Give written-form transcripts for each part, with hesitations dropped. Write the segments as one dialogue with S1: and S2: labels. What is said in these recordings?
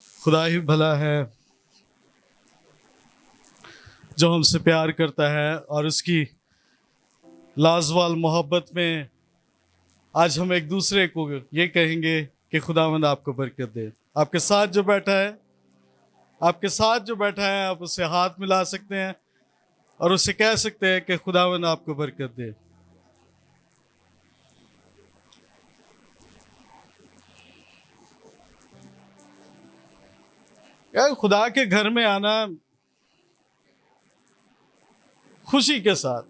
S1: खुदा ही भला है जो हमसे प्यार करता है और उसकी लाजवाल मोहब्बत में आज हम एक दूसरे को ये कहेंगे कि खुदावंद आपको बरकत दे। आपके साथ जो बैठा है आप उससे हाथ मिला सकते हैं और उससे कह सकते हैं कि खुदावंद आपको बरकत दे। यार खुदा के घर में आना खुशी के साथ,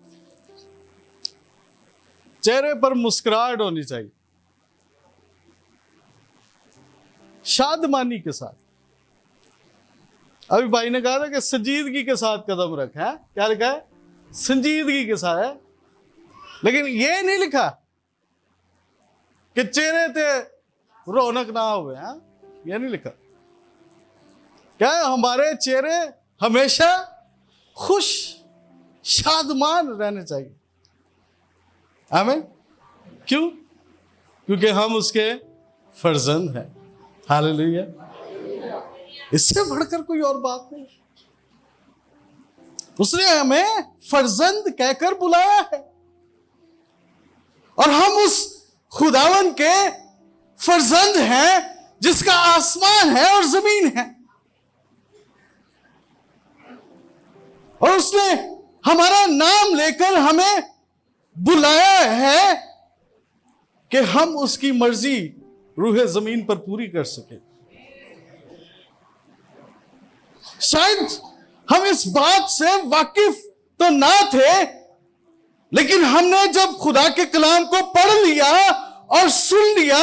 S1: चेहरे पर मुस्कुराहट होनी चाहिए, शादमानी के साथ। अभी भाई ने कहा था कि संजीदगी के साथ कदम रख है, क्या लिखा है? संजीदगी के साथ है, लेकिन ये नहीं लिखा कि चेहरे पे रौनक ना हुए हैं, ये नहीं लिखा। क्या है? हमारे चेहरे हमेशा खुश शादमान रहने चाहिए। आमीन। क्यों? क्योंकि हम उसके फर्जंद हैं। हालेलुया। इससे बढ़कर कोई और बात नहीं। उसने हमें फर्जंद कहकर बुलाया है और हम उस खुदावन के फर्जंद हैं जिसका आसमान है और जमीन है। और उसने हमारा नाम लेकर हमें बुलाया है कि हम उसकी मर्जी रूहे जमीन पर पूरी कर सके। शायद हम इस बात से वाकिफ तो ना थे, लेकिन हमने जब खुदा के कलाम को पढ़ लिया और सुन लिया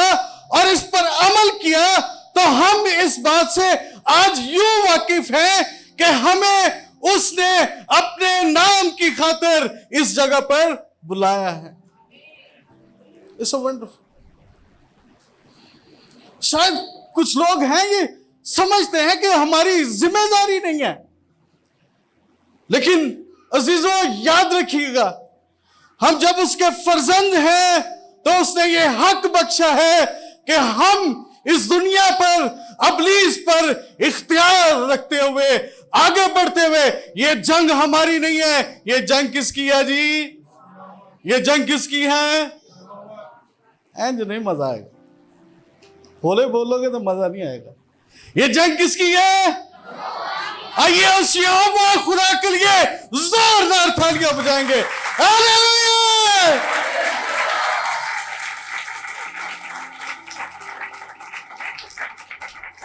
S1: और इस पर अमल किया तो हम इस बात से आज यूं वाकिफ हैं कि हमें उसने अपने नाम की खातिर इस जगह पर बुलाया है। It's so wonderful. शायद कुछ लोग हैं ये समझते हैं कि हमारी जिम्मेदारी नहीं है, लेकिन अजीजों याद रखिएगा, हम जब उसके फर्जंद हैं तो उसने ये हक बख्शा है कि हम इस दुनिया पर अबलीस पर इख्तियार रखते हुए आगे बढ़ते हुए, ये जंग हमारी नहीं है। ये जंग किसकी है जी? ये जंग किसकी है? एंज नहीं मजा आएगा, बोलोगे तो मजा नहीं आएगा। ये जंग किसकी है? आइए उस यहोवा खुदा के लिए जोरदार तालियां बजाएंगे। हालेलुया।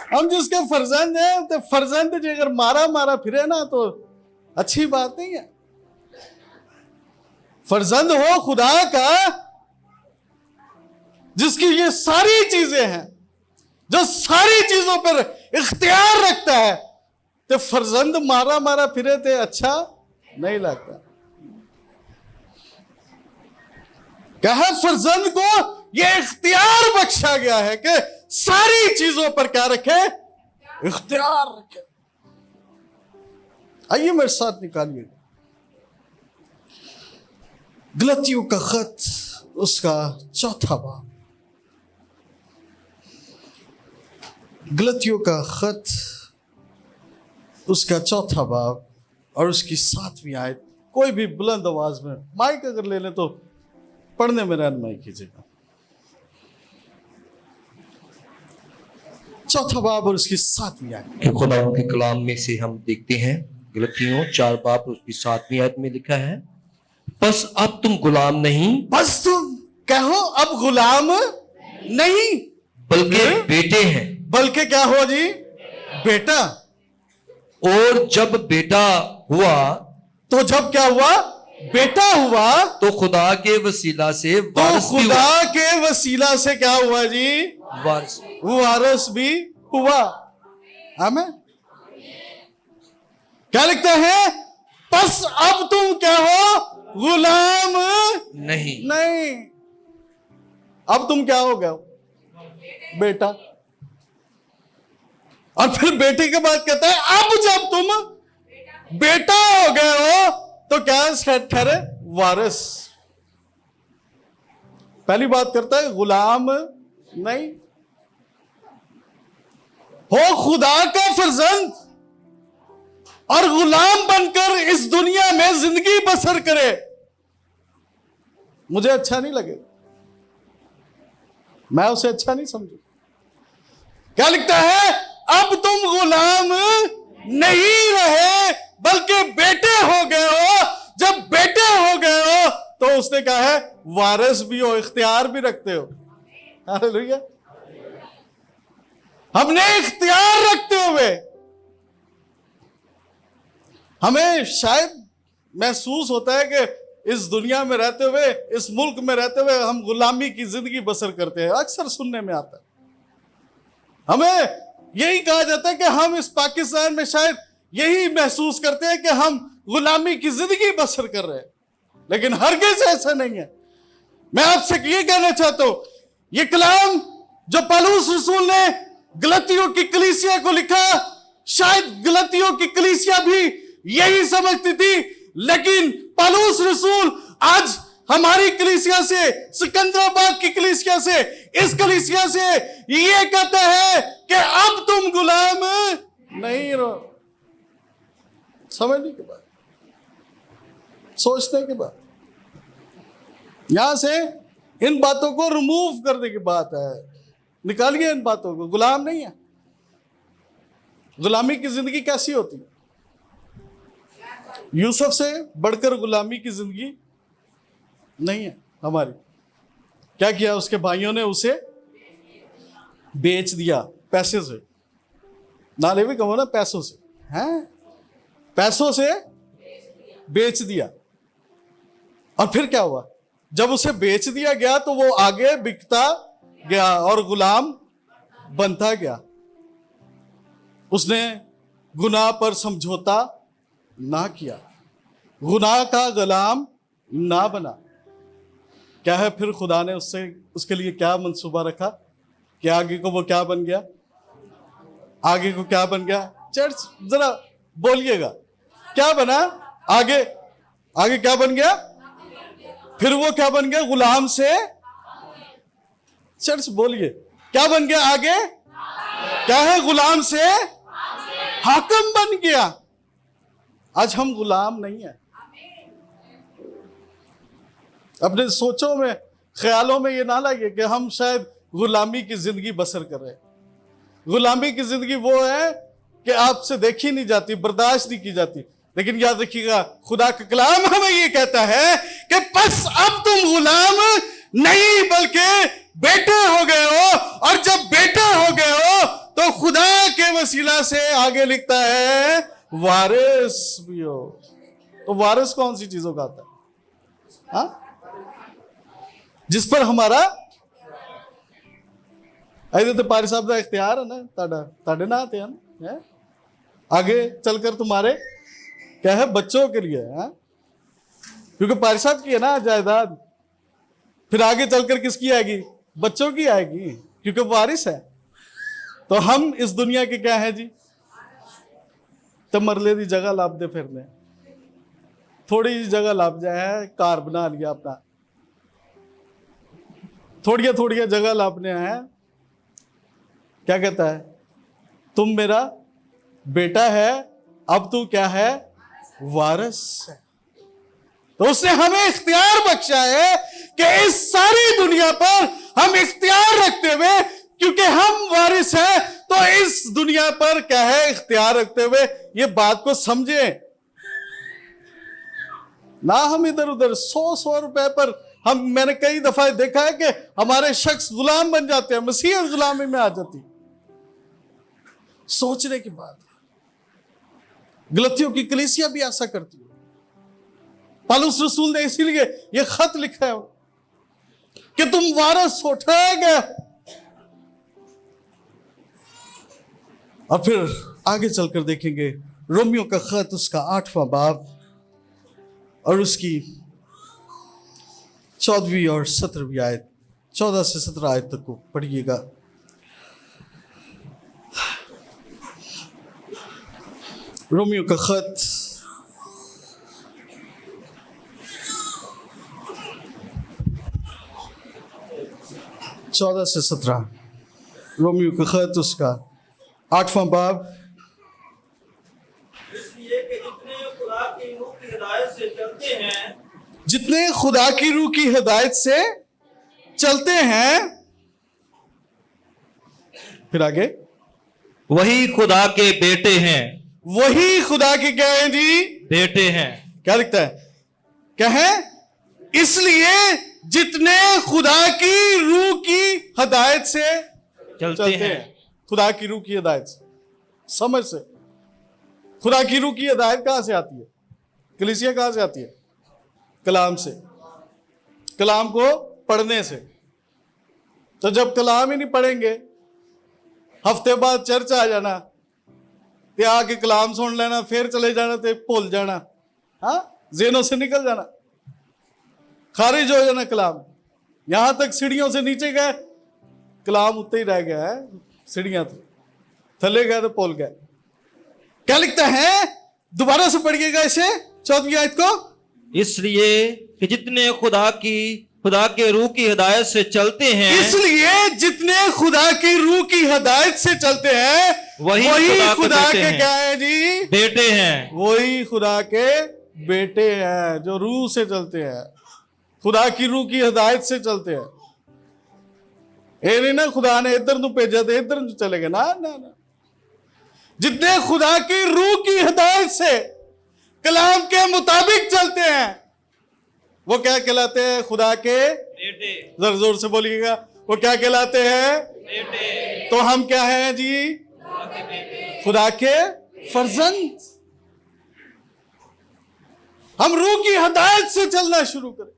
S1: हम जिसके फर्जंद हैं तो फर्जंद जो अगर मारा फिरे ना तो अच्छी बात नहीं है। फर्जंद हो खुदा का जिसकी ये सारी चीजें हैं, जो सारी चीजों पर इख्तियार रखता है, तो फर्जंद मारा फिरे तो अच्छा नहीं लगता। क्या है? फर्जंद को ये इख्तियार बख्शा गया है कि सारी चीजों पर क्या रखे? इख्तियार रखे। आइए मेरे साथ निकालिए गलतियों का खत, उसका चौथा बाब। गलतियों का खत, उसका चौथा बाब और उसकी 7वीं आयत। कोई भी बुलंद आवाज में माइक अगर ले लें तो पढ़ने में रहनुमाई कीजिएगा। चौथा बाब और उसकी 7वीं आयत।
S2: खुदा के कलाम में से हम देखते हैं, गलतियों 4 बाब उसकी 7वीं आयत में लिखा है, बस अब तुम गुलाम नहीं,
S1: बस तुम कहो अब गुलाम नहीं
S2: बल्कि बेटे हैं।
S1: बल्कि क्या हो जी? बेटा।
S2: और जब बेटा हुआ,
S1: तो जब क्या हुआ? बेटा हुआ
S2: तो खुदा के वसीला से वारिस
S1: तो
S2: भी हुआ।
S1: खुदा के वसीला से क्या हुआ जी?
S2: वारिस।
S1: वारिस भी हुआ। आमीन। क्या लिखता है? बस अब तुम क्या हो? गुलाम नहीं। अब तुम क्या हो गए? बेटा। और फिर बेटे के बाद कहता है अब जब तुम बेटा हो गए हो तो क्या ठहरे? वारिस। पहली बात करता है गुलाम नहीं। हो खुदा का फर्जंद और गुलाम बनकर इस दुनिया में जिंदगी बसर करे, मुझे अच्छा नहीं लगेगा, मैं उसे अच्छा नहीं समझू। क्या लिखता है? अब तुम गुलाम नहीं रहे बल्कि बेटे हो गए हो। जब बेटे हो गए हो तो उसने कहा है वारिस भी हो, इख्तियार भी रखते हो। हालेलुया। हमने इख्तियार रखते हुए हमें शायद महसूस होता है कि इस दुनिया में रहते हुए, इस मुल्क में रहते हुए हम गुलामी की जिंदगी बसर करते हैं। अक्सर सुनने में आता है, हमें यही कहा जाता है कि हम इस पाकिस्तान में शायद यही महसूस करते हैं कि हम गुलामी की जिंदगी बसर कर रहे हैं, लेकिन हरगिज़ ऐसा नहीं है। मैं आपसे ये कहना चाहता हूं, ये कलाम जो पौलुस रसूल ने गलतियों की कलीसिया को लिखा, शायद गलतियों की कलीसिया भी यही समझती थी, लेकिन पौलुस रसूल आज हमारी कलीसिया से, सिकंदराबाद की कलीसिया से, इस कलीसिया से ये कहता है कि अब तुम गुलाम नहीं रहो। समझने के बाद, सोचने के बाद, यहां से इन बातों को रिमूव करने की बात है। निकालिए इन बातों को। गुलाम नहीं है। गुलामी की जिंदगी कैसी होती है? यूसुफ से बढ़कर गुलामी की जिंदगी नहीं है हमारी। क्या किया उसके भाइयों ने? उसे बेच दिया पैसे से। ना लेवी कहो ना, पैसों से, हैं? पैसों से बेच दिया। और फिर क्या हुआ? जब उसे बेच दिया गया तो वो आगे बिकता गया और गुलाम बनता गया। उसने गुनाह पर समझौता ना किया, गुनाह का गुलाम ना बना। क्या है फिर खुदा ने उससे, उसके लिए क्या मंसूबा रखा कि आगे को वो क्या बन गया? आगे को क्या बन गया? चर्च जरा बोलिएगा, क्या बना? आगे आगे क्या बन गया? फिर वो क्या बन गया? गुलाम से, चर्च बोलिए, क्या बन गया? आगे क्या है? गुलाम से हाकिम बन गया। आज हम गुलाम नहीं है। अपने सोचों में, ख्यालों में ये ना लगे कि हम शायद गुलामी की जिंदगी बसर कर रहे हैं। गुलामी की जिंदगी वो है कि आपसे देखी नहीं जाती, बर्दाश्त नहीं की जाती। लेकिन याद रखिएगा, खुदा का कलाम हमें ये कहता है कि बस अब तुम गुलाम नहीं बल्कि बेटे हो गए हो। और जब बेटे हो गए हो तो खुदा के वसीला से आगे लिखता है वारिस भी हो। तो वारिस कौन सी चीजों का आता है? हाँ? जिस पर हमारा ऐसे तो पारी साहब का इख्तियार है ना, ताड़े ना आते हैं। आगे चलकर तुम्हारे क्या है? बच्चों के लिए है, क्योंकि पारी साहब की है ना जायदाद, फिर आगे चलकर किसकी आएगी? बच्चों की आएगी, क्योंकि वारिस है। तो हम इस दुनिया के क्या है जी? तो मरले दी जगह लाभ दे फिरने, थोड़ी जी जगह लाभ जाए, कार बना लिया अपना, थोड़िया थोड़िया जगह लाभने हैं। क्या कहता है? तुम मेरा बेटा है, अब तू क्या है? वारिस है। तो उसने हमें इख्तियार बख्शा है कि इस सारी दुनिया पर हम इख्तियार रखते हुए, क्योंकि हम वारिस हैं, तो इस दुनिया पर क्या है? इख्तियार रखते हुए ये बात को समझे ना। हम इधर उधर 100 रुपए पर मैंने कई दफा देखा है कि हमारे शख्स गुलाम बन जाते हैं, मसीहत गुलामी में आ जाती। सोचने की बात है। गलतियों की कलीसिया भी ऐसा करती है। पौलुस रसूल ने इसीलिए यह खत लिखा है कि तुम वारिस हो, ठहर गए। और फिर आगे चलकर देखेंगे रोमियो का खत, उसका 8वां बाब और उसकी 14वीं और 17वीं आयत, 14 से 17 आयत तक को पढ़िएगा। रोमियो का खत 14 से 17, रोमियो का खत उसका 8वां बाब,
S3: इसलिए कि जितने खुदा की रूह की हिदायत से चलते हैं
S1: जितने खुदा की रूह की हिदायत से चलते हैं, फिर आगे,
S3: वही खुदा के बेटे हैं।
S1: वही खुदा के क्या है जी?
S3: बेटे हैं।
S1: क्या लिखता है? क्या है? इसलिए जितने खुदा की रूह की हिदायत से
S3: चलते हैं।
S1: खुदा की रूह की हिदायत से, समझ से। खुदा की रूह की हिदायत कहां से आती है? कलीसिया कहां से आती है? कलाम से, कलाम को पढ़ने से। तो जब कलाम ही नहीं पढ़ेंगे, हफ्ते बाद चर्च आ जाना ते आके कलाम सुन लेना, फिर चले जाना ते भूल जाना, हाँ, जेनों से निकल जाना, खारिज हो जाना कलाम। यहां तक सीढ़ियों से नीचे गए, कलाम उत्ते ही रह गया है, सीढ़ियां तो थले गए तो भूल गए। क्या लिखता है? दोबारा से पढ़िएगा इसे, 14वीं आयत को।
S3: इसलिए कि जितने खुदा के रूह की हिदायत से चलते हैं,
S1: इसलिए जितने खुदा की रूह की हिदायत से चलते हैं, वही खुदा के क्या है जी?
S3: बेटे हैं।
S1: वही खुदा के बेटे हैं, जो रूह से चलते हैं, खुदा की रूह की हिदायत से चलते हैं। ये नहीं ना खुदा ने इधर नु भेजा तो इधर नु चले गए, ना ना ना। जितने खुदा की रूह की हिदायत से कलाम के मुताबिक चलते हैं, वो क्या कहलाते हैं? खुदा के
S3: बेटे।
S1: जोर जोर से बोलिएगा, वो क्या कहलाते हैं?
S3: बेटे।
S1: तो हम क्या हैं जी? खुदा के फर्जंद। हम रूह की हिदायत से चलना शुरू करें,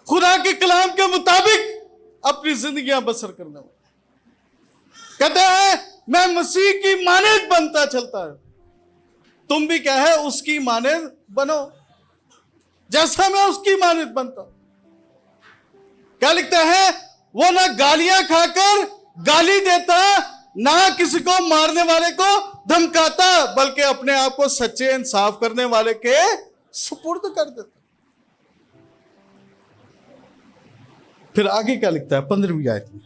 S1: खुदा के कलाम के मुताबिक अपनी जिंदगियां बसर करने वाले। कहते हैं मैं मसीह की मानद बनता चलता है, तुम भी क्या है? उसकी मानद बनो, जैसा मैं उसकी मानद बनता। क्या लिखता है? वो ना गालियां खाकर गाली देता, ना किसी को मारने वाले को धमकाता, बल्कि अपने आप को सच्चे इंसाफ करने वाले के सुपुर्द कर देता। फिर आगे क्या लिखता है 15वीं आयत में?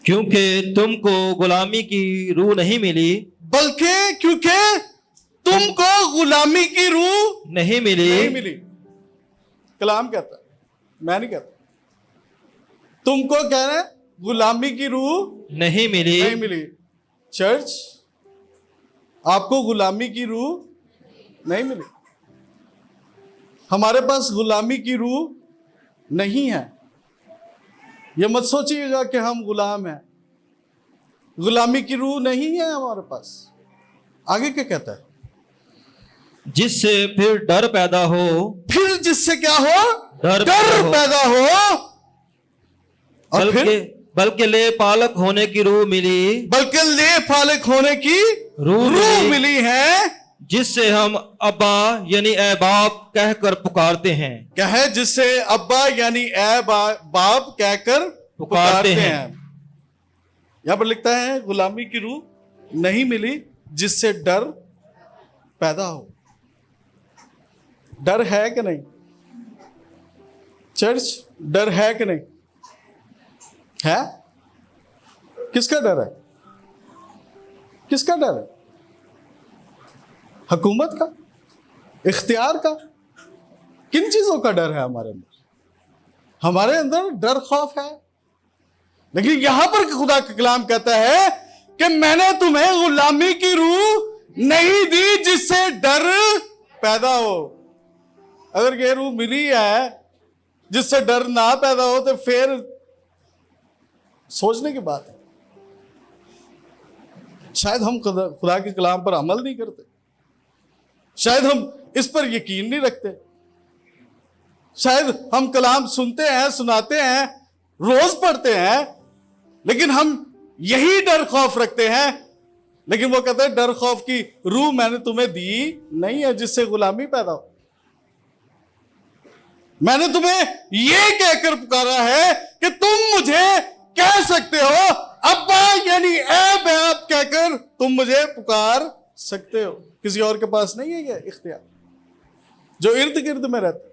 S3: क्योंकि तुमको गुलामी की रूह नहीं मिली,
S1: बल्कि क्योंकि तुमको गुलामी की रूह
S3: नहीं मिली।
S1: कलाम कहता है, मैं नहीं कहता। तुमको कह रहे हैं गुलामी की रूह
S3: नहीं
S1: नहीं मिली। चर्च, आपको गुलामी की रूह नहीं मिली। हमारे पास गुलामी की रूह नहीं है। ये मत सोचिएगा कि हम गुलाम हैं, गुलामी की रूह नहीं है हमारे पास। आगे क्या कहता है?
S3: जिससे फिर डर पैदा हो। फिर
S1: जिससे क्या हो?
S3: डर
S1: पैदा हो। और
S3: बल्कि ले पालक होने की रूह मिली।
S1: बल्कि ले पालक होने की रूह मिली है,
S3: जिससे हम अब्बा यानी ए बाप कहकर पुकारते हैं।
S1: क्या है? जिससे अब्बा यानी ए बाप कहकर पुकारते हैं। यहां पर लिखता है गुलामी की रूह नहीं मिली, जिससे डर पैदा हो। डर है कि नहीं चर्च? डर है कि नहीं है? किसका डर है? किसका डर है? हुकूमत का, इख्तियार का? किन चीजों का डर है हमारे अंदर? हमारे अंदर डर खौफ है। लेकिन यहां पर खुदा का कलाम कहता है कि मैंने तुम्हें गुलामी की रूह नहीं दी जिससे डर पैदा हो। अगर ये रूह मिली है जिससे डर ना पैदा हो, तो फिर सोचने की बात है। शायद हम खुदा के कलाम पर अमल नहीं करते, शायद हम इस पर यकीन नहीं रखते, शायद हम कलाम सुनते हैं, सुनाते हैं, रोज पढ़ते हैं, लेकिन हम यही डर खौफ रखते हैं। लेकिन वो कहते हैं डर खौफ की रूह मैंने तुम्हें दी नहीं है जिससे गुलामी पैदा हो। मैंने तुम्हें यह कहकर पुकारा है कि तुम मुझे कह सकते हो अब्बा यानी ए बाप कहकर तुम मुझे पुकार सकते हो। किसी और के पास नहीं है ये इख्तियार। जो इर्द गिर्द में रहते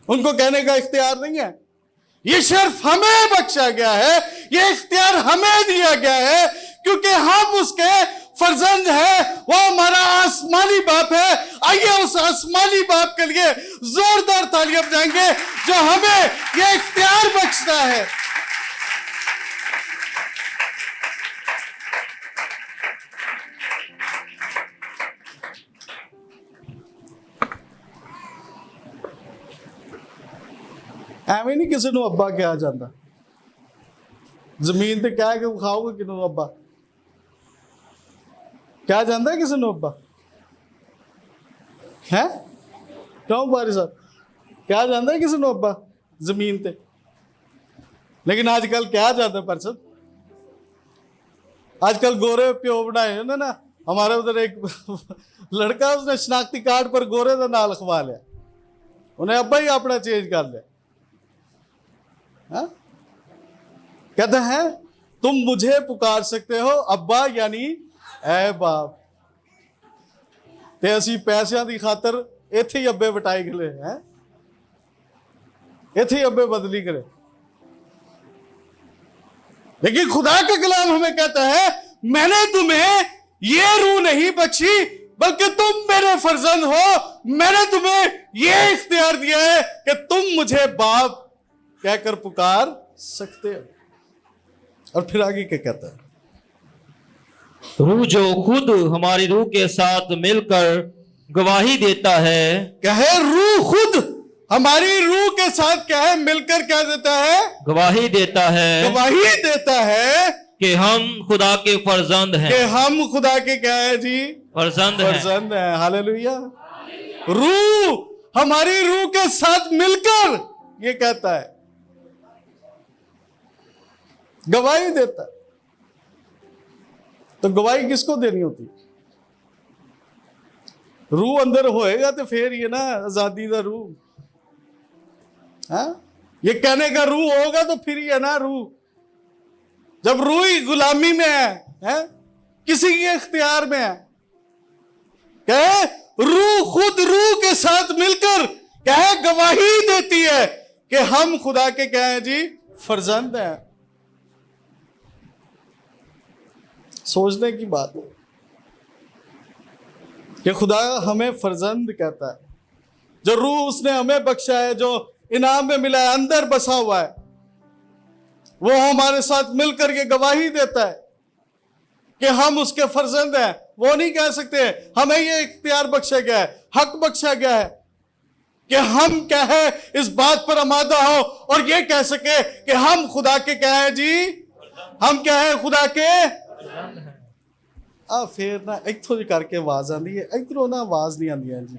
S1: उनको कहने का इख्तियार नहीं है। ये शर्फ हमें बख्शा गया है, ये इख्तियार हमें दिया गया है, क्योंकि हम उसके फर्जंद है। वो हमारा आसमानी बाप है। आइए उस आसमानी बाप के लिए जोरदार तालियां बजाएंगे जो हमें ये इख्तियार बख्शता है। ਐਵੇਂ ਨਹੀਂ ਕਿਸੇ ਨੂੰ ਅੱਬਾ ਕਿਹਾ ਜਾਂਦਾ। ਜ਼ਮੀਨ ਤੇ ਕਹਿ ਕੇ ਵਿਖਾਓਗੇ ਕਿਨੂੰ ਅੱਬਾ ਕਿਹਾ ਜਾਂਦਾ ਕਿਸੇ ਨੂੰ ਅੱਬਾ ਹੈ? ਕਿਉਂ ਬਾਰੀ ਸਾਹਿਬ ਕਿਹਾ ਜਾਂਦਾ ਕਿਸੇ ਨੂੰ ਅੱਬਾ ਜ਼ਮੀਨ ਤੇ? लेकिन आजकल क्या जाता है परसद, आजकल गोरे प्यो बनाए ना ना। हमारे उधर एक लड़का उसने शनाख्ती कार्ड पर गोरे का नाम लिखवा लिया, उन्हें अब्बा ही अपना चेंज कर लिया। हाँ? कहते हैं तुम मुझे पुकार सकते हो अब्बा यानी ऐ बाप, ते असी पैसों की खातर इत्थे ही अब्बे वटाई गए हैं, इत्थे ही अब्बे बदली करे। लेकिन खुदा के कलाम हमें कहता है मैंने तुम्हें ये रूह नहीं बख्शी बल्कि तुम मेरे फर्जंद हो। मैंने तुम्हें ये इख्तियार दिया है कि तुम मुझे बाप कहकर पुकार सकते हो। और फिर आगे क्या कहता है?
S3: रूह जो खुद हमारी रूह के साथ मिलकर गवाही देता है।
S1: कहे रूह खुद हमारी रूह के साथ क्या है? मिलकर क्या देता है?
S3: गवाही देता है।
S1: गवाही देता है
S3: कि हम खुदा के फर्जंद हैं।
S1: कि हम खुदा के क्या है जी?
S3: फर्जंद हैं।
S1: फर्जंद है। हालेलुया। रूह हमारी रूह के साथ मिलकर ये कहता है, गवाही देता है। तो गवाही किसको देनी होती? रूह अंदर होएगा तो फिर ये ना आजादी का रूह, हाँ? ये कहने का रूह होगा तो फिर ये ना रूह। जब रूह ही गुलामी में है किसी के इख्तियार में है, कहे रूह खुद रूह के साथ मिलकर कहे गवाही देती है कि हम खुदा के क्या है जी? फर्जंद हैं। सोचने की बात है कि खुदा हमें फर्जंद कहता है। जो रूह उसने हमें बख्शा है, जो इनाम में मिला है, अंदर बसा हुआ है, वो हमारे साथ मिलकर ये गवाही देता है कि हम उसके फर्जंद हैं। वो नहीं कह सकते, हमें ये इख्तियार बख्शा गया है, हक बख्शा गया है कि हम क्या है इस बात पर आमादा हो और ये कह सके कि हम खुदा के क्या है जी? हम क्या है खुदा के? आ फिर ना इथों जी करके आवाज आती है, इधरों ना आवाज नहीं आती है जी।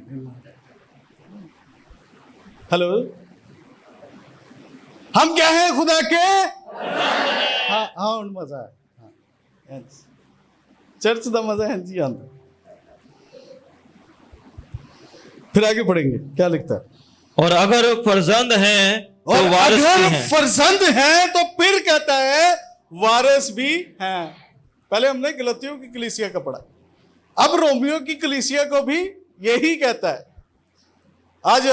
S1: हेलो, हम क्या है खुदा के? हाँ हाँ मजा है। हाँ, चर्च का मजा है जी आंदा। फिर आगे पढ़ेंगे क्या लिखता है?
S3: और अगर फर्जंद हैं तो
S1: और
S3: वारिस भी
S1: अगर
S3: हैं।
S1: फर्जंद हैं तो फिर कहता है वारिस भी हैं। पहले हमने गलतियों की कलीसिया का पढ़ा, अब रोमियो की कलीसिया को भी यही कहता है। आज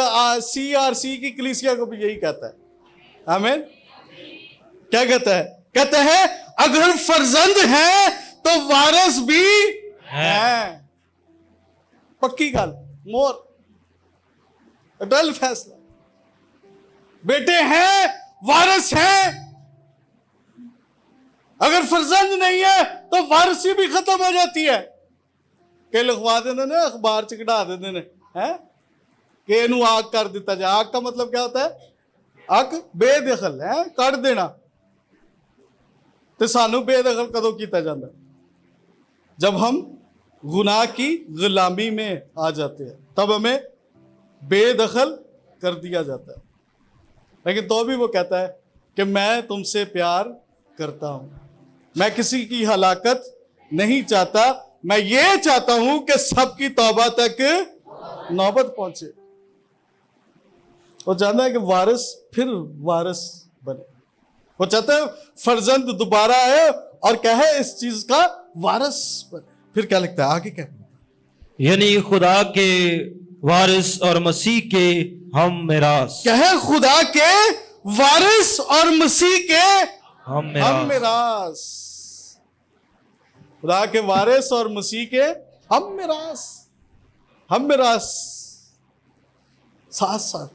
S1: CRC की कलीसिया को भी यही कहता है। आमीन। क्या कहता है? कहता है अगर फर्जंद हैं तो वारिस भी हैं। पक्की गल, मोर अटल फैसला। बेटे हैं, वारिस हैं। अगर फर्जंद नहीं है तो वारिसी भी खत्म हो जाती है। कई लिखवा देते ने, अखबार च कढ़ा देते ने हैं कि इनू आग कर दिता जाए। आग का मतलब क्या होता है? आग बेदखल है, कर देना। तो सानू बेदखल कदों किया जाता? जब हम गुनाह की गुलामी में आ जाते हैं तब हमें बेदखल कर दिया जाता है। लेकिन तो भी वो कहता है कि मैं तुमसे प्यार करता हूं, मैं किसी की हलाकत नहीं चाहता, मैं ये चाहता हूं कि सबकी तौबा तक नौबत पहुंचे। वो चाहता है कि वारिस फिर वारिस बने। वो चाहता है फर्जंद दोबारा आए और कहे इस चीज का वारिस बने। फिर क्या लिखता है आगे? क्या
S3: यानी खुदा के वारिस और मसीह के हम मिरास।
S1: कहे खुदा के वारिस और मसीह के
S3: हम
S1: हम मिरास। खुदा के वारिस और मसीह के हम मिरास। साथ साथ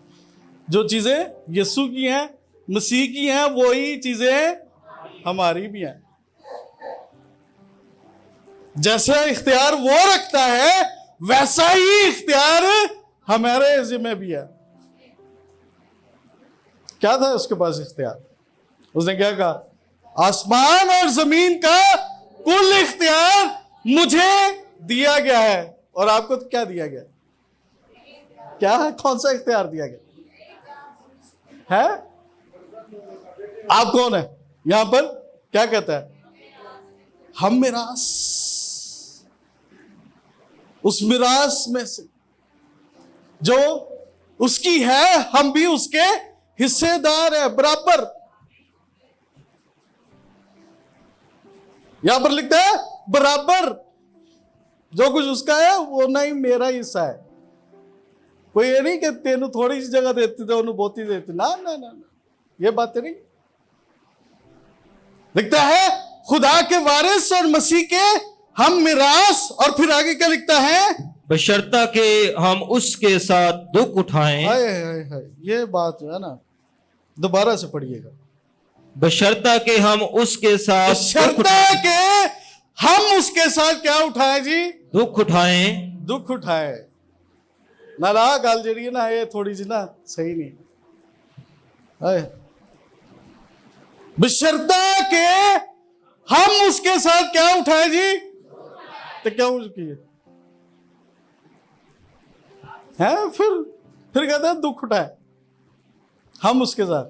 S1: जो चीजें यीशु की हैं, मसीह की हैं, वही चीजें हमारी भी हैं। जैसे इख्तियार वो रखता है, वैसा ही इख्तियार हमारे जिम्मे भी है। क्या था उसके पास इख्तियार? उसने क्या कहा? आसमान और जमीन का कुल इख्तियार मुझे दिया गया है। और आपको तो क्या दिया गया? क्या है? कौन सा इख्तियार दिया गया है? आप कौन है? यहां पर क्या कहता है? हम मिरास। उस मिरास में से जो उसकी है, हम भी उसके हिस्सेदार है, बराबर। यहां पर लिखता है बराबर। जो कुछ उसका है वो नहीं मेरा हिस्सा है। कोई ये नहीं कि तेनू थोड़ी सी जगह देती थे, उन्हें बहुती देती। ना ना ना ना, ये बातें नहीं। लिखता है खुदा के वारिस और मसीह के हम मिरास। और फिर आगे क्या लिखता है?
S3: बशर्ता के हम उसके साथ दुख उठाएं।
S1: हाय हाय हाय, ये बात जो है ना, दोबारा से पढ़िएगा।
S3: बशर्ता के हम उसके साथ
S1: बशर्ता के हम उसके साथ क्या उठाए जी?
S3: दुख उठाएं।
S1: दुख उठाए। ना गल जी ना, ये थोड़ी सी ना सही नहीं। हाय। बशर्ता के हम उसके साथ क्या उठाए जी? तो क्या किए है? फिर कहते हैं दुख उठाए हम उसके साथ।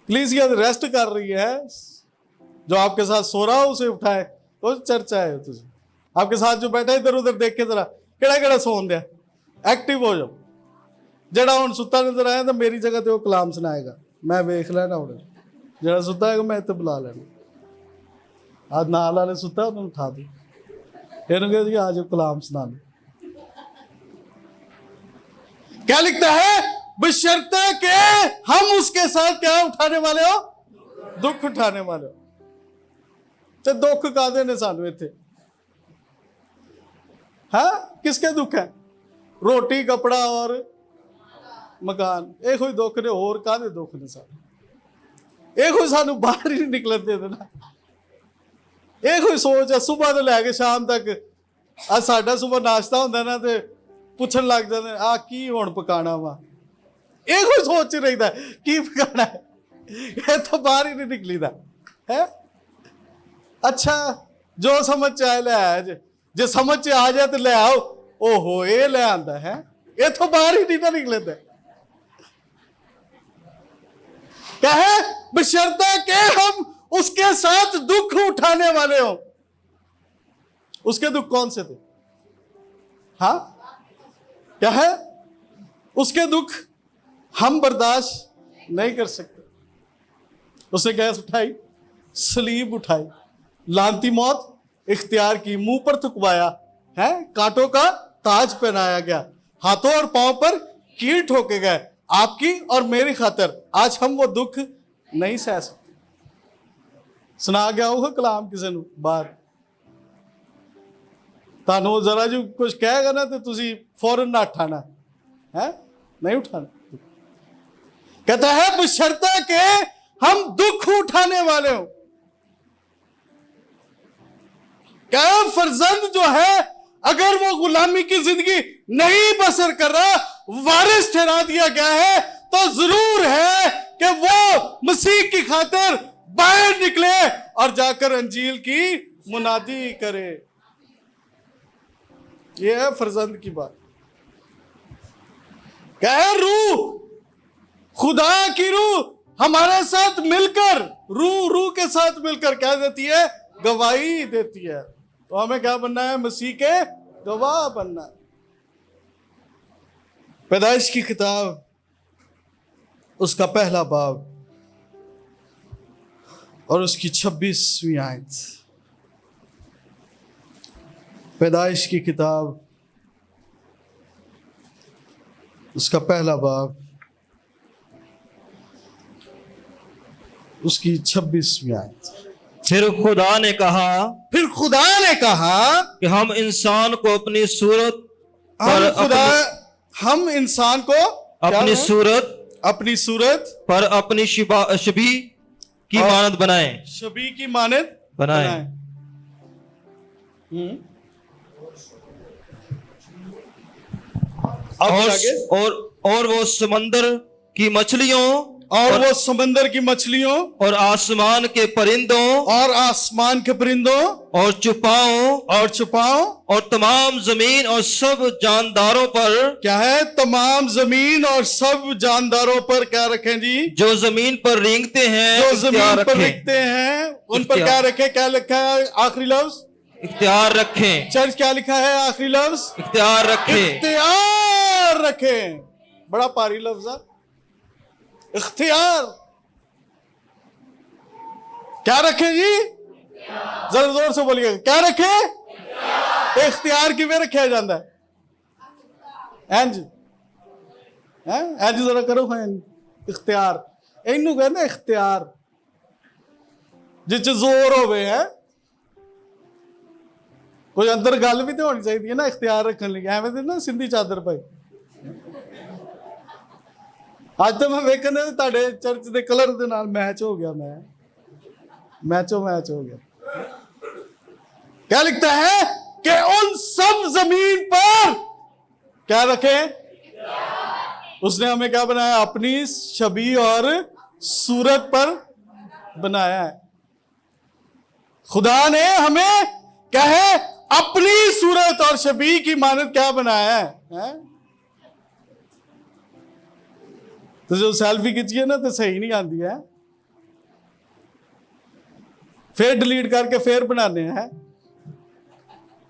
S1: प्लीज ये रेस्ट कर रही है, जो आपके साथ सो रहा हो उसे उठाए तो चर्चा है। तुझे आपके साथ जो बैठा इधर उधर देख के जरा केड़ा केड़ा सोन दिया, एक्टिव हो जाओ। जड़ा हुण सुता नजर आया तो मेरी जगह ते वो कलाम सुनाएगा, मैं वेख लेना। हुण जड़ा सुता है मैं इत्थे बुला लेना। आज नाल वाले सुता उन्हें उठा दो, इन्होंने कहा जी आज कलाम सुना दो। क्या लिखता है? बशर्ते के हम उसके साथ क्या उठाने वाले हो? दुख उठाने वाले हो। तो दुख कादे ने सानू इत्थे? हाँ, किसके दुख है? रोटी कपड़ा और मकान, ये कोई दुख ने। होर कादे दुख ने सानू? ये कोई सानू बाहर ही नहीं निकलन दे देना। ये कोई सोच है सुबह तो लैके शाम तक। आज साडा सुबह नाश्ता होंदा ना ते पुछन लग जाते आ की हुण पकाना वा। ये कोई सोच रहीदा की पकाना है, ये तो बाहर ही नहीं निकलीदा है। अच्छा, जो समझ च आए ले आया जे समझ च आ जाए तो ले आओ। ओहो, ये ले आंदा है, ये तो बाहर ही नहीं ना निकले। क्या है? बशर्ते के हम उसके साथ दुख उठाने वाले हो। उसके दुख कौन से थे? हाँ, क्या है? उसके दुख हम बर्दाश्त नहीं कर सकते। उसने गैस उठाई, सलीब उठाई, लानती मौत इख्तियार की, मुंह पर थुकवाया है, कांटों का ताज पहनाया गया, हाथों और पांव पर कील ठोके गए आपकी और मेरी खातिर। आज हम वो दुख नहीं सह सकते। सुना गया होगा कलाम किसी ने बाहर, तानू जरा जो कुछ कहेगा ना तो तुसी फौरन ना उठाना है, नहीं उठाना। कहता है बशर्ते के हम दुख उठाने वाले हो। क्या फर्जंद जो है अगर वो गुलामी की जिंदगी नहीं बसर कर रहा, वारिस ठहरा दिया गया है, तो जरूर है कि वो मसीह की खातिर बाहर निकले और जाकर अंजील की मुनादी करे। यह है फर्जंद की बात। क्या है? रूह, खुदा की रूह हमारे साथ मिलकर, रूह के साथ मिलकर क्या देती है? गवाही देती है। तो हमें क्या बनना है? मसीह के गवाह बनना है। पैदाइश की किताब उसका पहला बाब और उसकी 26वीं आयत। पैदाइश की किताब उसका पहला बाब उसकी 26वीं आयत।
S3: फिर खुदा ने कहा
S1: फिर खुदा ने कहा
S3: कि हम इंसान को अपनी सूरत पर
S1: हम इंसान को
S3: अपनी सूरत
S1: अपनी सूरत
S3: पर अपनी शबी की मानद बनाए
S1: शबी की मानद
S3: बनाए। और वो समंदर की मछलियों
S1: और वो समंदर की मछलियों
S3: और आसमान के परिंदों और चुपाओं और तमाम जमीन और सब जानदारों पर
S1: क्या है? तमाम जमीन और सब जानदारों पर क्या रखें जी?
S3: जो जमीन पर रेंगते हैं,
S1: जो जमीन पर रेंगते हैं उन पर क्या रखें? क्या लिखा है आखिरी लफ्ज?
S3: इख्तियार रखें।
S1: चर्च क्या लिखा है आखिरी लफ्ज?
S3: इख्तियार रखें।
S1: इख्तियार रखें। बड़ा भारी लफ्ज है इख्तियार। क्या रखें जी? जरा जोर से बोलिएगा, क्या रखें? इख्तियार किवें रखा जाता है? इंज इंज जरा करो। इख्तियार इनू कहते इख्तियार जिस जोर होवे है। कोई अंदर गल भी तो होनी चाहिए ना इख्तियार रखने लगे। एवं तो ना सिंधी चादर पाई। आज तो मैं वेखने ताड़े चर्च के कलर के नाल मैच हो गया। मैं मैच हो गया। क्या लिखता है कि उन सब जमीन पर क्या रखें? उसने हमें क्या बनाया? अपनी छवि और सूरत पर बनाया है। खुदा ने हमें क्या है? अपनी सूरत और छवि की मानद क्या बनाया है? तो जो सेल्फी खींचिए ना तो सही नहीं आती है, फिर डिलीट करके फिर बनाने हैं,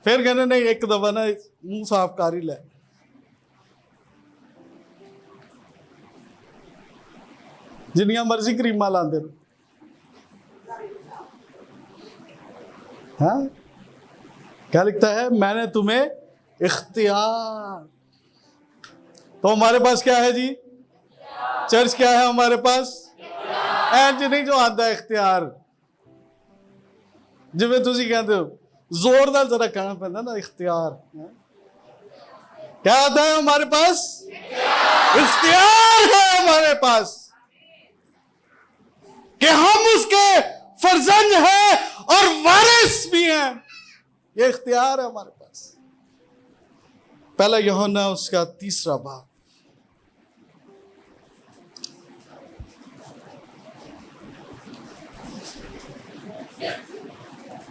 S1: फिर कहने नहीं एक दफा ना मुंह साफ कर ही ले। जिन्नियां मर्जी क्रीमा लाते हाँ। क्या लिखता है? मैंने तुम्हें इख्तियार। तो हमारे पास क्या है जी? चर्च क्या है हमारे पास? इंज नहीं जो आता है इख्तियार, जिवें तुसी कहते हो जोर नाल जरा कहना पैंदा ना इख्तियार। क्या आता है हमारे पास? इख्तियार है हमारे पास कि हम उसके फर्जंद हैं और वारिस भी हैं। ये इख्तियार है हमारे पास। पहला यूहन्ना उसका 3 बाब।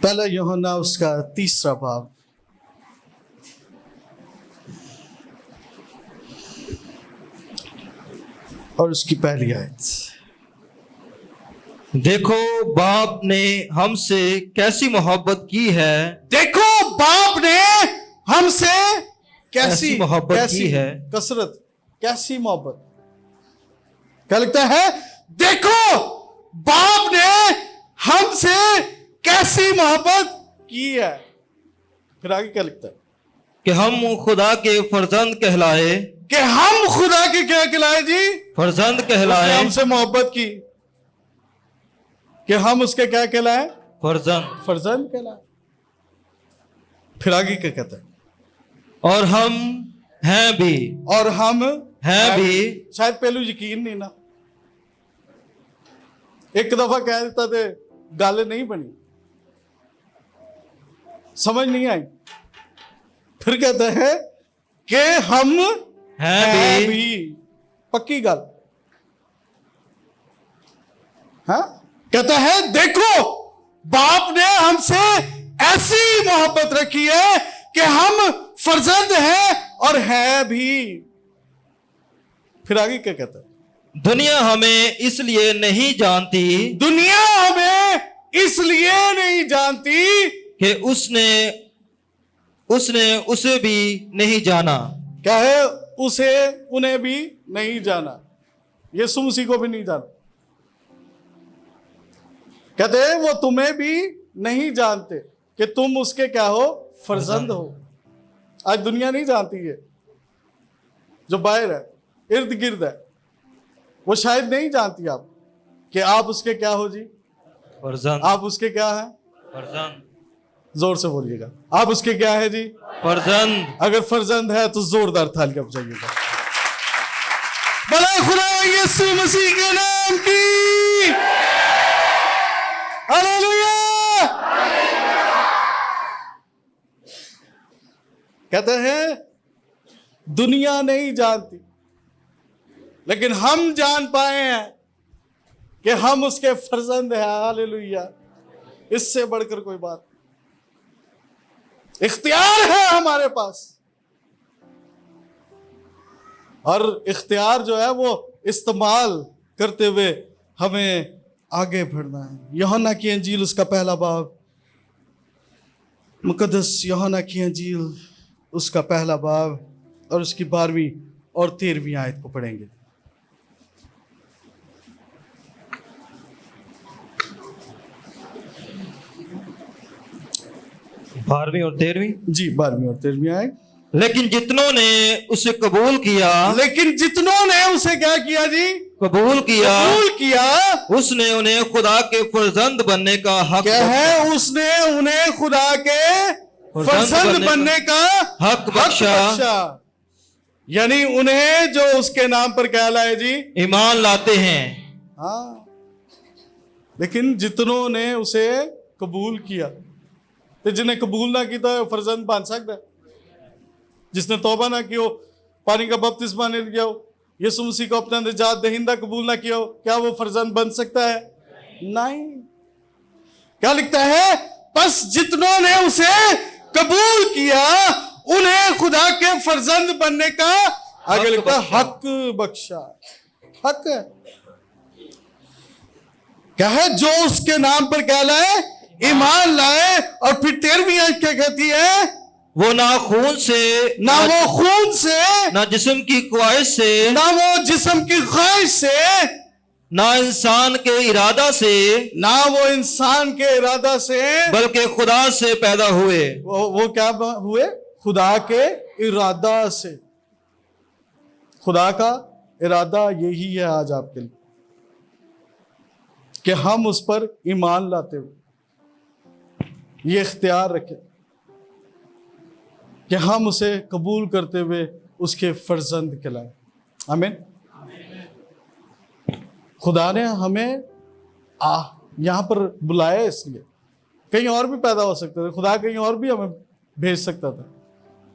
S1: पहला यूहन्ना उसका 3 बाब और उसकी पहली आयत।
S3: देखो बाप ने हमसे कैसी मोहब्बत की है।
S1: देखो बाप ने हमसे कैसी
S3: मोहब्बत की है।
S1: कसरत कैसी मोहब्बत। क्या लिखता है? देखो बाप ने हमसे कैसी मोहब्बत की है। फिर आगे क्या लिखता है?
S3: कि हम खुदा के फर्जंद कहलाए।
S1: कि हम खुदा के क्या कहलाए जी? फर्जंद
S3: कहलाए।
S1: हमसे मोहब्बत की कि हम उसके क्या कहलाए? फर्जंद कहलाए। फिर आगे क्या कहता है?
S3: और हम हैं भी।
S1: और हम
S3: हैं भी।
S1: शायद पहलू यकीन नहीं ना, एक दफा कह देता थे गल नहीं बनी, समझ नहीं आई। फिर कहता है कि हम हैं भी। पक्की गल। हाँ? कहता है देखो बाप ने हमसे ऐसी मोहब्बत रखी है कि हम फर्जंद हैं और हैं भी। फिर आगे क्या कहता है?
S3: दुनिया हमें इसलिए नहीं जानती।
S1: दुनिया हमें इसलिए नहीं जानती
S3: कि उसने उसे भी नहीं जाना।
S1: क्या है? उसे उन्हें भी नहीं जाना। यीशु मसीह को भी नहीं जाना। कहते हैं वो तुम्हें भी नहीं जानते कि तुम उसके क्या हो? फर्जंद हो। आज दुनिया नहीं जानती है, जो बाहर है इर्द गिर्द है, वो शायद नहीं जानती आप कि आप उसके क्या हो जी?
S3: फर्जंद।
S1: आप उसके क्या है?
S3: फर्जंद।
S1: जोर से बोलिएगा, आप उसके क्या है जी?
S3: फर्जंद।
S1: अगर फर्जंद है तो जोरदार तालियां बजाइएगा। भला खुदा यीशु मसीह के नाम की हालेलुया। कहते हैं दुनिया नहीं जानती, लेकिन हम जान पाए हैं कि हम उसके फर्जंद हैं। हालेलुया। इससे बढ़कर कोई बात, इख्तियार है हमारे पास, और इख्तियार जो है वो इस्तेमाल करते हुए हमें आगे बढ़ना है। यूहन्ना की अंजील उसका पहला बाब, मुकद्दस यूहन्ना की अंजील उसका पहला बाब और उसकी 12वीं और 13वीं आयत को पढ़ेंगे।
S3: बारहवीं और 13वीं।
S1: जी, 12वीं और 13वीं आयत।
S3: लेकिन जितनों ने उसे कबूल किया,
S1: लेकिन जितनों ने उसे क्या किया जी?
S3: कबूल किया,
S1: कबूल किया,
S3: उसने उन्हें खुदा के फर्जंद बनने का हक
S1: क्या है? उसने उन्हें खुदा के फर्जंद बनने का
S3: हक बख्शा।
S1: यानी उन्हें जो उसके नाम पर क्या लाए जी?
S3: ईमान लाते हैं।
S1: हाँ, लेकिन जितनों ने उसे कबूल किया, तो जिन्हें कबूल ना किया तो फर्जंद बन सकता है? जिसने तौबा ना की हो, पानी का बपतिस्मा नहीं लिया हो, यीशु मसीह को अपना निजात दहिंदा कबूल ना किया हो, क्या वो फर्जंद बन सकता है? नहीं। क्या लिखता है? बस जितनों ने उसे कबूल किया उन्हें खुदा के फर्जंद बनने का आगे लिखता है हक बख्शा। हक है, क्या है? जो उसके नाम पर क्या लाए? ईमान लाए। और फिर 13वीं आयत क्या कहती है?
S3: वो ना खून से,
S1: ना वो खून से,
S3: ना जिस्म की ख्वाहिश से,
S1: ना वो जिस्म की ख्वाहिश से,
S3: ना इंसान के इरादा से,
S1: ना वो इंसान के इरादा से,
S3: बल्कि खुदा से पैदा हुए।
S1: वो क्या हुए? खुदा के इरादा से। खुदा का इरादा यही है आज आपके लिए कि हम उस पर ईमान लाते हुए ये इख्तियार रखें कि हम उसे कबूल करते हुए उसके फर्जंद कहलाएं। आमीन। खुदा ने हमें यहां पर बुलाया, इसलिए कहीं और भी पैदा हो सकते थे, खुदा कहीं और भी हमें भेज सकता था,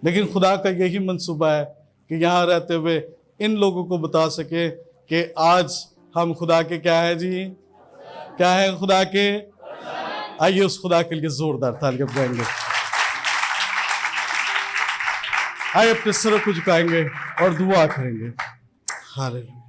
S1: लेकिन खुदा का यही मंसूबा है कि यहां रहते हुए इन लोगों को बता सके कि आज हम खुदा के क्या है जी? क्या है खुदा के? आइए उस खुदा के लिए जोरदार तालियां बजाएंगे। आइए अपने सरों को झुकाएंगे और दुआ करेंगे। हालेलुया।